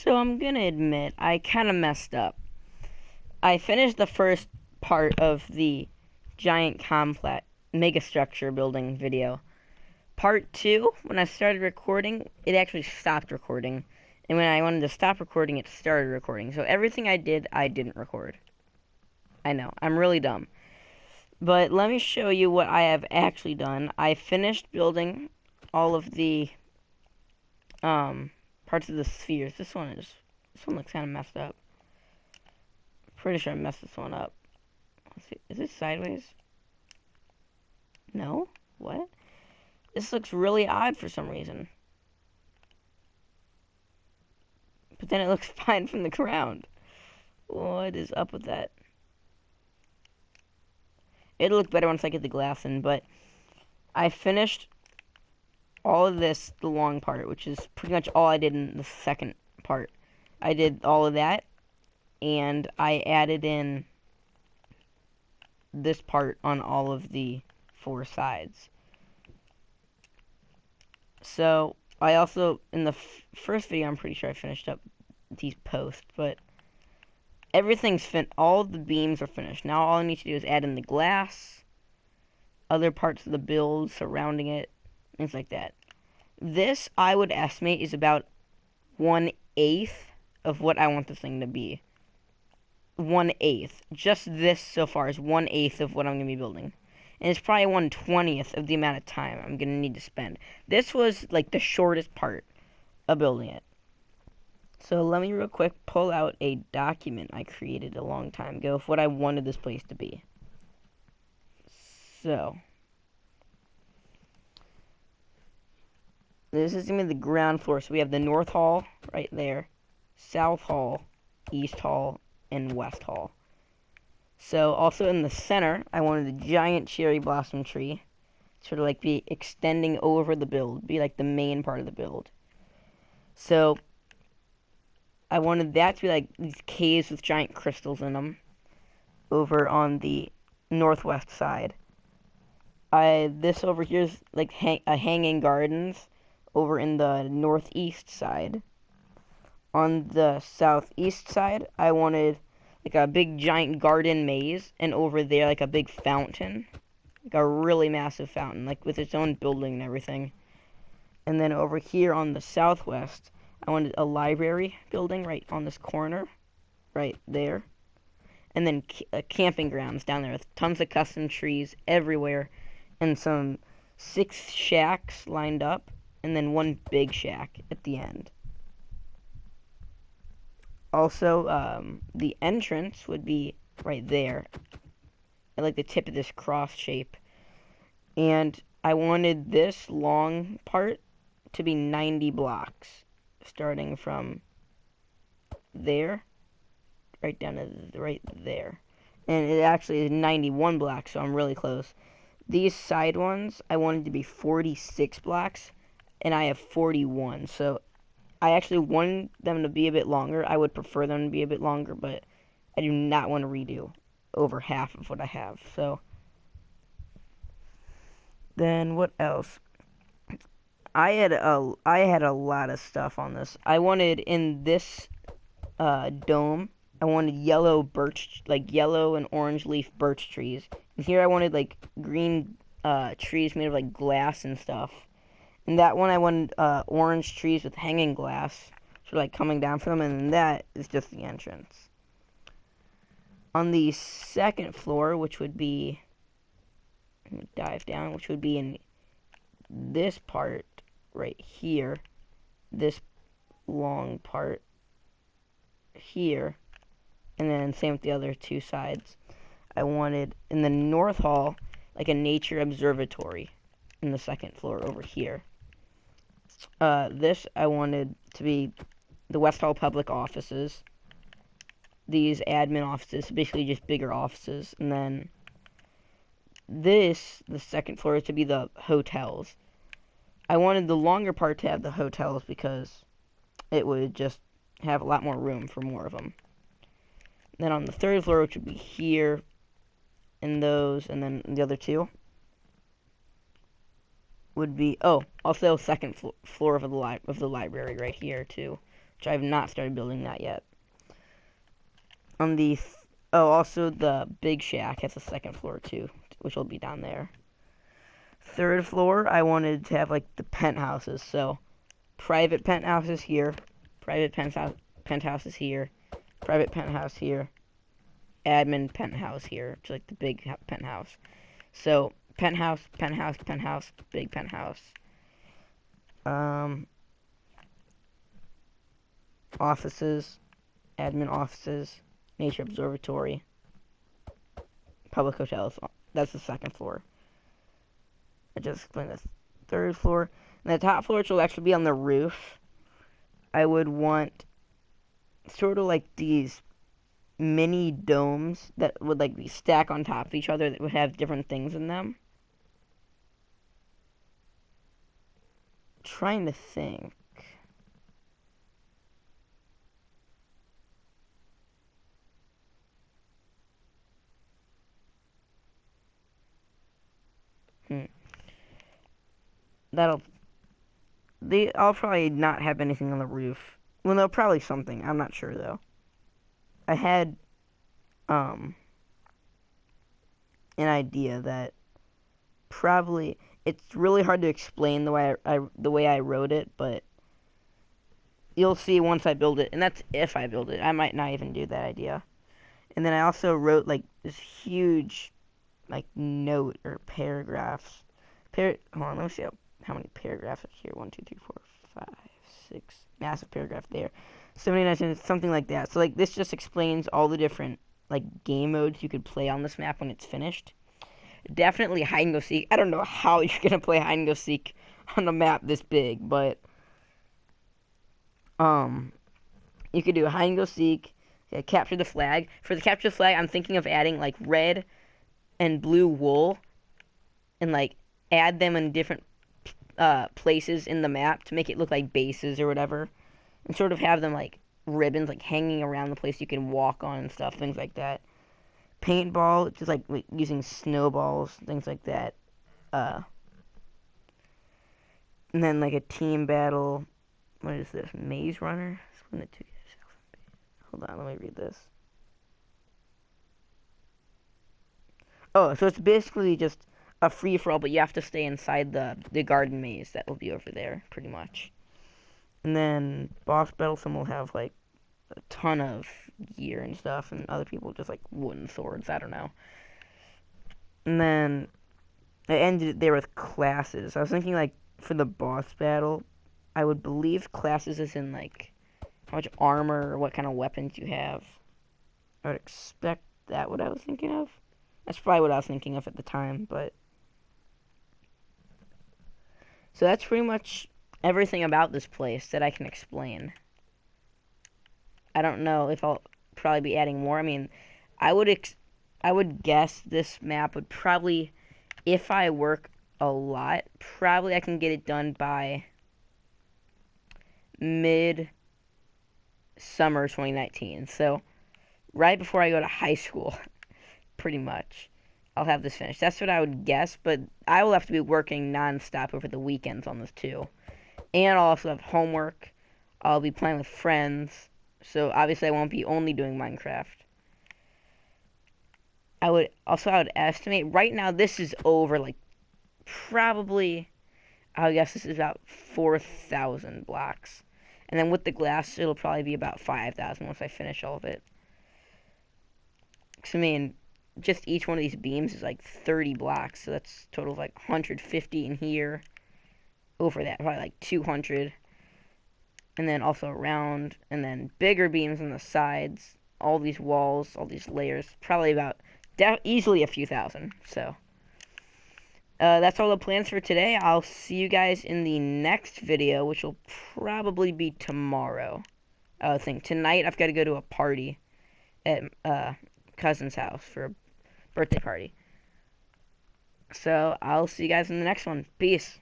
So I'm gonna admit, I kind of messed up. I finished the first part of the giant complex megastructure building video. Part 2, when I started recording, it actually stopped recording. And when I wanted to stop recording, it started recording. So everything I didn't record. I know, I'm really dumb. But let me show you what I have actually done. I finished building all of the parts of the spheres. This one looks kind of messed up. Pretty sure I messed this one up. Let's see. Is this sideways? No? What? This looks really odd for some reason. But then it looks fine from the ground. What is up with that? It'll look better once I get the glass in, but I finished all of this, the long part, which is pretty much all I did in the second part. I did all of that, and I added in this part on all of the 4 sides. So, I also, in the first video, I'm pretty sure I finished up these posts, but everything's all the beams are finished. Now all I need to do is add in the glass, other parts of the build surrounding it, things like that. This, I would estimate, is about 1/8 of what I want this thing to be. 1/8. Just this so far is 1/8 of what I'm going to be building. And it's probably 1/20th of the amount of time I'm going to need to spend. This was like the shortest part of building it. So let me real quick pull out a document I created a long time ago of what I wanted this place to be. So this is going to be the ground floor. So we have the North Hall right there, South Hall, East Hall, and West Hall. So also in the center, I wanted a giant cherry blossom tree, sort of like be extending over the build, be like the main part of the build. So I wanted that to be like these caves with giant crystals in them over on the northwest side. This over here is like hanging gardens over in the northeast side. On the southeast side, I wanted like a big giant garden maze, and over there like a big fountain, like a really massive fountain, like with its own building and everything. And then over here on the southwest, I wanted a library building right on this corner, right there. And then camping grounds down there with tons of custom trees everywhere, and some 6 shacks lined up, and then 1 big shack at the end. Also, the entrance would be right there, at like the tip of this cross shape. And I wanted this long part to be 90 blocks, starting from there, right down to right there. And it actually is 91 blocks, so I'm really close. These side ones, I wanted to be 46 blocks, and I have 41, so I actually wanted them to be a bit longer. I would prefer them to be a bit longer, but I do not want to redo over half of what I have. So then what else? I had a lot of stuff on this. I wanted in this dome, I wanted yellow birch, like yellow and orange leaf birch trees. And here I wanted like green trees made of like glass and stuff. And that one I wanted orange trees with hanging glass, sort of like coming down from them, and that is just the entrance. On the second floor, which would be, let me dive down, which would be in this part right here, this long part here, and then same with the other 2 sides. I wanted in the North Hall like a nature observatory in the second floor over here. This I wanted to be the West Hall public offices. These admin offices, basically just bigger offices. And then this, the second floor, to be the hotels. I wanted the longer part to have the hotels because it would just have a lot more room for more of them. Then on the third floor, which would be here, and those, and then the other 2, would be, oh, also second floor of the library right here too, which I have not started building that yet. On the also the big shack has a second floor too, which will be down there. Third floor, I wanted to have like the penthouses, so private penthouses here, private penthouses here, private penthouse here, admin penthouse here, which is like the big penthouse. So penthouse, penthouse, penthouse, big penthouse. Offices, admin offices, nature observatory, public hotels. That's the second floor. I just explained the third floor. And the top floor, which will actually be on the roof, I would want sort of like these mini domes that would like be stacked on top of each other that would have different things in them. Trying to think. I'll probably not have anything on the roof. Well, no, probably something. I'm not sure though. I had an idea that probably it's really hard to explain the way I wrote it, but you'll see once I build it, and that's if I build it. I might not even do that idea. And then I also wrote like this huge like note or paragraphs. Hold on, let me see how many paragraphs are here. 1, 2, 3, 4, 5, 6. Massive paragraph there. 79, something like that. So like this just explains all the different like game modes you could play on this map when it's finished. Definitely hide and go seek. I don't know how you're gonna play hide and go seek on a map this big, but you could do hide and go seek. Capture the flag. For the capture the flag, I'm thinking of adding like red and blue wool, and like add them in different places in the map to make it look like bases or whatever, and sort of have them like ribbons like hanging around the place you can walk on and stuff, things like that. Paintball, just like using snowballs, things like that. And then like a team battle. What is this? Maze Runner? Hold on, let me read this. Oh, so it's basically just a free-for-all, but you have to stay inside the garden maze that will be over there, pretty much. And then boss battle, some will have like a ton of gear and stuff, and other people just like wooden swords, I don't know. And then I ended it there with classes. I was thinking like for the boss battle, I would believe classes is in like how much armor or what kind of weapons you have. I would expect that what I was thinking of. That's probably what I was thinking of at the time, but so that's pretty much everything about this place that I can explain. I don't know if I'll probably be adding more. I mean, I would guess this map would probably, if I work a lot, probably I can get it done by mid-summer 2019. So right before I go to high school, pretty much, I'll have this finished. That's what I would guess, but I will have to be working non-stop over the weekends on this too. And I'll also have homework. I'll be playing with friends. So obviously I won't be only doing Minecraft. I would estimate right now this is over like probably, I guess this is about 4,000 blocks. And then with the glass it'll probably be about 5,000 once I finish all of it. 'Cause I mean, just each one of these beams is like 30 blocks, so that's a total of like 150 in here. Over that, probably like 200. And then also around, and then bigger beams on the sides, all these walls, all these layers, probably about easily a few thousand. So that's all the plans for today. I'll see you guys in the next video, which will probably be tomorrow. I think tonight I've got to go to a party at cousin's house for a birthday party. So I'll see you guys in the next one. Peace.